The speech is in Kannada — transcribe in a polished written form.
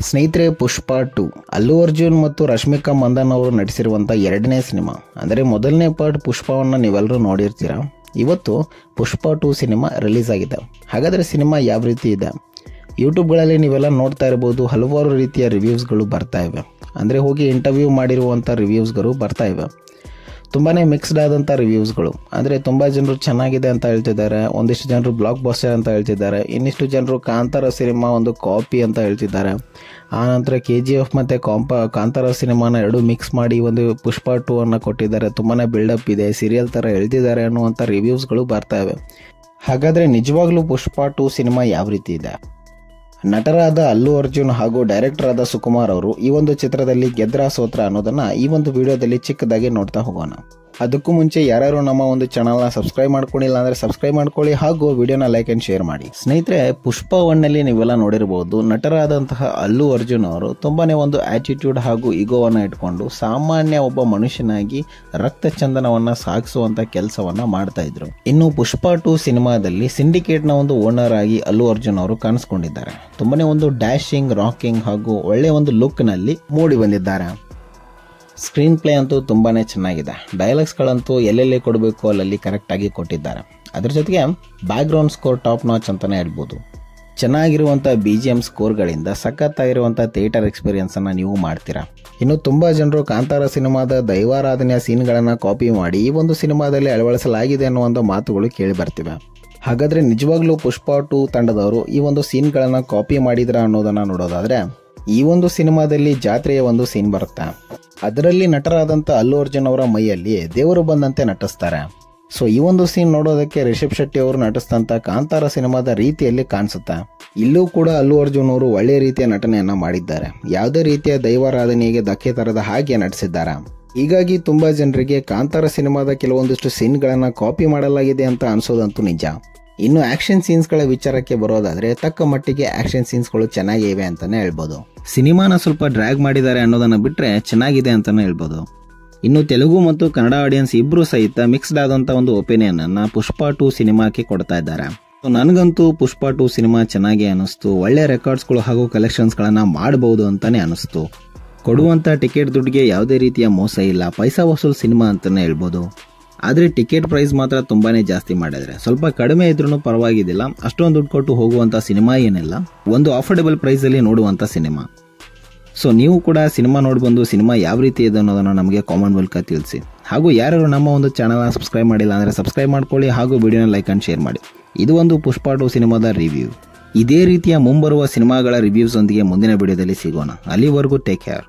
ಸ್ನೇಹಿತರೆ, ಪುಷ್ಪ 2 ಅಲ್ಲು ಅರ್ಜುನ್ ಮತ್ತು ರಶ್ಮಿಕಾ ಮಂದನ್ ಅವರು ನಟಿಸಿರುವಂಥ ಎರಡನೇ ಸಿನಿಮಾ. ಅಂದರೆ ಮೊದಲನೇ ಪಾರ್ಟ್ ಪುಷ್ಪವನ್ನು ನೀವೆಲ್ಲರೂ ನೋಡಿರ್ತೀರ. ಇವತ್ತು ಪುಷ್ಪ 2 ಸಿನಿಮಾ ರಿಲೀಸ್ ಆಗಿದೆ. ಹಾಗಾದರೆ ಸಿನಿಮಾ ಯಾವ ರೀತಿ ಇದೆ? ಯೂಟ್ಯೂಬ್ಗಳಲ್ಲಿ ನೀವೆಲ್ಲ ನೋಡ್ತಾ ಇರ್ಬೋದು, ಹಲವಾರು ರೀತಿಯ ರಿವ್ಯೂಸ್ಗಳು ಬರ್ತಾ ಇವೆ. ಅಂದರೆ ಹೋಗಿ ಇಂಟರ್ವ್ಯೂ ಮಾಡಿರುವಂಥ ರಿವ್ಯೂಸ್ಗಳು ಬರ್ತಾ ಇವೆ. ತುಂಬಾ ಮಿಕ್ಸ್ಡ್ ಆದಂಥ ರಿವ್ಯೂಸ್ಗಳು. ಅಂದರೆ ತುಂಬ ಜನರು ಚೆನ್ನಾಗಿದೆ ಅಂತ ಹೇಳ್ತಿದ್ದಾರೆ, ಒಂದಿಷ್ಟು ಜನರು ಬ್ಲಾಕ್ ಬಸ್ಟರ್ ಅಂತ ಹೇಳ್ತಿದ್ದಾರೆ, ಇನ್ನಿಷ್ಟು ಜನರು ಕಾಂತಾರ ಸಿನಿಮಾ ಒಂದು ಕಾಪಿ ಅಂತ ಹೇಳ್ತಿದ್ದಾರೆ. ಆನಂತರ KGF ಮತ್ತು ಕಾಂತಾರ ಸಿನಿಮಾನ ಎರಡು ಮಿಕ್ಸ್ ಮಾಡಿ ಒಂದು ಪುಷ್ಪ 2 ಅನ್ನು ಕೊಟ್ಟಿದ್ದಾರೆ. ತುಂಬಾ ಬಿಲ್ಡಪ್ ಇದೆ, ಸೀರಿಯಲ್ ಥರ ಹೇಳ್ತಿದ್ದಾರೆ ಅನ್ನುವಂಥ ರಿವ್ಯೂಸ್ಗಳು ಬರ್ತಾ ಇವೆ. ಹಾಗಾದರೆ ನಿಜವಾಗ್ಲೂ ಪುಷ್ಪ 2 ಸಿನಿಮಾ ಯಾವ ರೀತಿ ಇದೆ? ನಟರಾದ ಅಲ್ಲು ಅರ್ಜುನ್ ಹಾಗೂ ಡೈರೆಕ್ಟರ್ ಆದ ಸುಕುಮಾರ್ ಅವರು ಈ ಒಂದು ಚಿತ್ರದಲ್ಲಿ ಗೆದ್ರ ಸೋತ್ರ ಅನ್ನೋದನ್ನ ಈ ಒಂದು ವಿಡಿಯೋದಲ್ಲಿ ಚಿಕ್ಕದಾಗಿ ನೋಡ್ತಾ ಹೋಗೋಣ. ಅದಕ್ಕೂ ಮುಂಚೆ ಯಾರ್ಯಾರು ನಮ್ಮ ಒಂದು ಚಾನಲ್ನ ಸಬ್ಸ್ಕ್ರೈಬ್ ಮಾಡ್ಕೊಂಡಿಲ್ಲ ಅಂದರೆ ಸಬ್ಸ್ಕ್ರೈಬ್ ಮಾಡ್ಕೊಳ್ಳಿ ಹಾಗೂ ವಿಡಿಯೋನ ಲೈಕ್ ಆ್ಯಂಡ್ ಶೇರ್ ಮಾಡಿ. ಸ್ನೇಹಿತರೆ, ಪುಷ್ಪ 1ನಲ್ಲಿ ನೀವೆಲ್ಲ ನೋಡಿರಬಹುದು, ನಟರಾದಂತಹ ಅಲ್ಲು ಅರ್ಜುನ್ ಅವರು ತುಂಬಾನೇ ಒಂದು ಆಟಿಟ್ಯೂಡ್ ಹಾಗೂ ಈಗೋವನ್ನು ಇಟ್ಕೊಂಡು ಸಾಮಾನ್ಯ ಒಬ್ಬ ಮನುಷ್ಯನಾಗಿ ರಕ್ತ ಚಂದನವನ್ನ ಸಾಗಿಸುವಂತ ಕೆಲಸವನ್ನ ಮಾಡ್ತಾ ಇದ್ರು. ಇನ್ನು ಪುಷ್ಪ 2 ಸಿನಿಮಾದಲ್ಲಿ ಸಿಂಡಿಕೇಟ್ನ ಒಂದು ಓನರ್ ಆಗಿ ಅಲ್ಲು ಅರ್ಜುನ್ ಅವರು ಕಾಣಿಸ್ಕೊಂಡಿದ್ದಾರೆ. ತುಂಬಾನೇ ಒಂದು ಡ್ಯಾಶಿಂಗ್, ರಾಕಿಂಗ್ ಹಾಗೂ ಒಳ್ಳೆ ಒಂದು ಲುಕ್ ನಲ್ಲಿ ಮೂಡಿ ಬಂದಿದ್ದಾರೆ. ಸ್ಕ್ರೀನ್ ಪ್ಲೇ ಅಂತೂ ತುಂಬಾನೇ ಚೆನ್ನಾಗಿದೆ. ಡೈಲಾಗ್ಸ್ಗಳಂತೂ ಎಲ್ಲೆಲ್ಲಿ ಕೊಡಬೇಕು ಅಲ್ಲಲ್ಲಿ ಕರೆಕ್ಟಾಗಿ ಕೊಟ್ಟಿದ್ದಾರೆ. ಅದ್ರ ಜೊತೆಗೆ ಬ್ಯಾಕ್ಗ್ರೌಂಡ್ ಸ್ಕೋರ್ ಟಾಪ್ ನಾಚ್ ಅಂತಾನೆ ಹೇಳ್ಬೋದು. ಚೆನ್ನಾಗಿರುವಂಥ BGM ಸ್ಕೋರ್ಗಳಿಂದ ಸಖತ್ತಾಗಿರುವಂಥ ಥಿಯೇಟರ್ ಎಕ್ಸ್ಪೀರಿಯನ್ಸ್ ಅನ್ನು ನೀವು ಮಾಡ್ತೀರಾ. ಇನ್ನು ತುಂಬ ಜನರು ಕಾಂತಾರ ಸಿನಿಮಾದ ದೈವಾರಾಧನೆಯ ಸೀನ್ಗಳನ್ನು ಕಾಪಿ ಮಾಡಿ ಈ ಒಂದು ಸಿನಿಮಾದಲ್ಲಿ ಅಳವಡಿಸಲಾಗಿದೆ ಅನ್ನುವಂಥ ಮಾತುಗಳು ಕೇಳಿ ಬರ್ತಿವೆ. ಹಾಗಾದರೆ ನಿಜವಾಗ್ಲೂ ಪುಷ್ಪ 2 ತಂಡದವರು ಈ ಒಂದು ಸೀನ್ಗಳನ್ನು ಕಾಪಿ ಮಾಡಿದ್ರ ಅನ್ನೋದನ್ನು ನೋಡೋದಾದರೆ, ಈ ಒಂದು ಸಿನಿಮಾದಲ್ಲಿ ಜಾತ್ರೆಯ ಒಂದು ಸೀನ್ ಬರುತ್ತೆ. ಅದರಲ್ಲಿ ನಟರಾದಂಥ ಅಲ್ಲು ಅರ್ಜುನ್ ಅವರ ಮೈಯಲ್ಲಿ ದೇವರು ಬಂದಂತೆ ನಟಿಸ್ತಾರೆ. ಸೊ ಈ ಒಂದು ಸೀನ್ ನೋಡೋದಕ್ಕೆ ರಿಷಬ್ ಶೆಟ್ಟಿ ಅವರು ನಟಿಸಿದಂಥ ಕಾಂತಾರ ಸಿನಿಮಾದ ರೀತಿಯಲ್ಲಿ ಕಾಣಿಸುತ್ತೆ. ಇಲ್ಲೂ ಕೂಡ ಅಲ್ಲು ಅರ್ಜುನ್ ಅವರು ಒಳ್ಳೆಯ ರೀತಿಯ ನಟನೆಯನ್ನ ಮಾಡಿದ್ದಾರೆ. ಯಾವುದೇ ರೀತಿಯ ದೈವಾರಾಧನೆಗೆ ಧಕ್ಕೆ ತರದ ಹಾಗೆ ನಟಿಸಿದ್ದಾರೆ. ಹೀಗಾಗಿ ತುಂಬಾ ಜನರಿಗೆ ಕಾಂತಾರ ಸಿನಿಮಾದ ಕೆಲವೊಂದಿಷ್ಟು ಸೀನ್ಗಳನ್ನ ಕಾಪಿ ಮಾಡಲಾಗಿದೆ ಅಂತ ಅನ್ಸೋದಂತೂ ನಿಜ. ಇನ್ನು ಆಕ್ಷನ್ ಸೀನ್ಸ್ಗಳ ವಿಚಾರಕ್ಕೆ ಬರೋದಾದ್ರೆ, ತಕ್ಕ ಮಟ್ಟಿಗೆ ಆಕ್ಷನ್ ಸೀನ್ಸ್ಗಳು ಚೆನ್ನಾಗಿವೆ ಅಂತಾನೆ ಹೇಳ್ಬೋದು. ಸಿನಿಮಾನ ಸ್ವಲ್ಪ ಡ್ರ್ಯಾಗ್ ಮಾಡಿದ್ದಾರೆ ಅನ್ನೋದನ್ನ ಬಿಟ್ರೆ ಚೆನ್ನಾಗಿದೆ ಅಂತಾನೆ ಹೇಳ್ಬೋದು. ಇನ್ನು ತೆಲುಗು ಮತ್ತು ಕನ್ನಡ ಆಡಿಯನ್ಸ್ ಇಬ್ರು ಸಹಿತ ಮಿಕ್ಸ್ಡ್ ಆದಂತ ಒಂದು ಒಪಿನಿಯನ್ ಅನ್ನ ಪುಷ್ಪ 2 ಸಿನಿಮಾಕ್ಕೆ ಕೊಡ್ತಾ ಇದ್ದಾರೆ. ನನಗಂತೂ ಪುಷ್ಪ 2 ಸಿನಿಮಾ ಚೆನ್ನಾಗಿ ಅನಿಸ್ತು. ಒಳ್ಳೆ ರೆಕಾರ್ಡ್ಸ್ಗಳು ಹಾಗೂ ಕಲೆಕ್ಷನ್ಸ್ ಗಳನ್ನ ಮಾಡಬಹುದು ಅಂತಾನೆ ಅನಿಸ್ತು. ಕೊಡುವಂತ ಟಿಕೆಟ್ ದುಡ್ಡಿಗೆ ಯಾವುದೇ ರೀತಿಯ ಮೋಸ ಇಲ್ಲ, ಪೈಸಾ ವಸೂಲ್ ಸಿನಿಮಾ ಅಂತಾನೆ ಹೇಳ್ಬೋದು. ಆದರೆ ಟಿಕೆಟ್ ಪ್ರೈಸ್ ಮಾತ್ರ ತುಂಬಾನೇ ಜಾಸ್ತಿ ಮಾಡಿದ್ರೆ, ಸ್ವಲ್ಪ ಕಡಿಮೆ ಇದ್ರೂ ಪರವಾಗಿದ್ದಿಲ್ಲ, ಅಷ್ಟೊಂದು ದುಡ್ಡು ಕೊಟ್ಟು ಹೋಗುವಂತ ಸಿನಿಮಾ ಏನಿಲ್ಲ, ಒಂದು ಅಫೋರ್ಡೆಬಲ್ ಪ್ರೈಸ್ ಅಲ್ಲಿ ನೋಡುವಂತ ಸಿನಿಮಾ. ಸೊ ನೀವು ಕೂಡ ಸಿನಿಮಾ ನೋಡ್ಬಂದು ಸಿನಿಮಾ ಯಾವ ರೀತಿ ಇದೆ ಅನ್ನೋದನ್ನ ನಮಗೆ ಕಾಮೆಂಟ್ ಮೂಲಕ ತಿಳಿಸಿ. ಹಾಗೂ ಯಾರು ನಮ್ಮ ಒಂದು ಚಾನಲ್ನ ಸಬ್ಸ್ಕ್ರೈಬ್ ಮಾಡಿಲ್ಲ ಅಂದ್ರೆ ಸಬ್ಸ್ಕ್ರೈಬ್ ಮಾಡ್ಕೊಳ್ಳಿ ಹಾಗೂ ವಿಡಿಯೋನ ಲೈಕ್ ಅಂಡ್ ಶೇರ್ ಮಾಡಿ. ಇದು ಒಂದು ಪುಷ್ಪ 2 ಸಿನಿಮಾದ ರಿವ್ಯೂ. ಇದೇ ರೀತಿಯ ಮುಂಬರುವ ಸಿನಿಮಾಗಳ ರಿವ್ಯೂಸ್ ಒಂದಿಗೆ ಮುಂದಿನ ವಿಡಿಯೋದಲ್ಲಿ ಸಿಗೋಣ. ಅಲ್ಲಿವರೆಗೂ ಟೇಕ್ ಕೇರ್.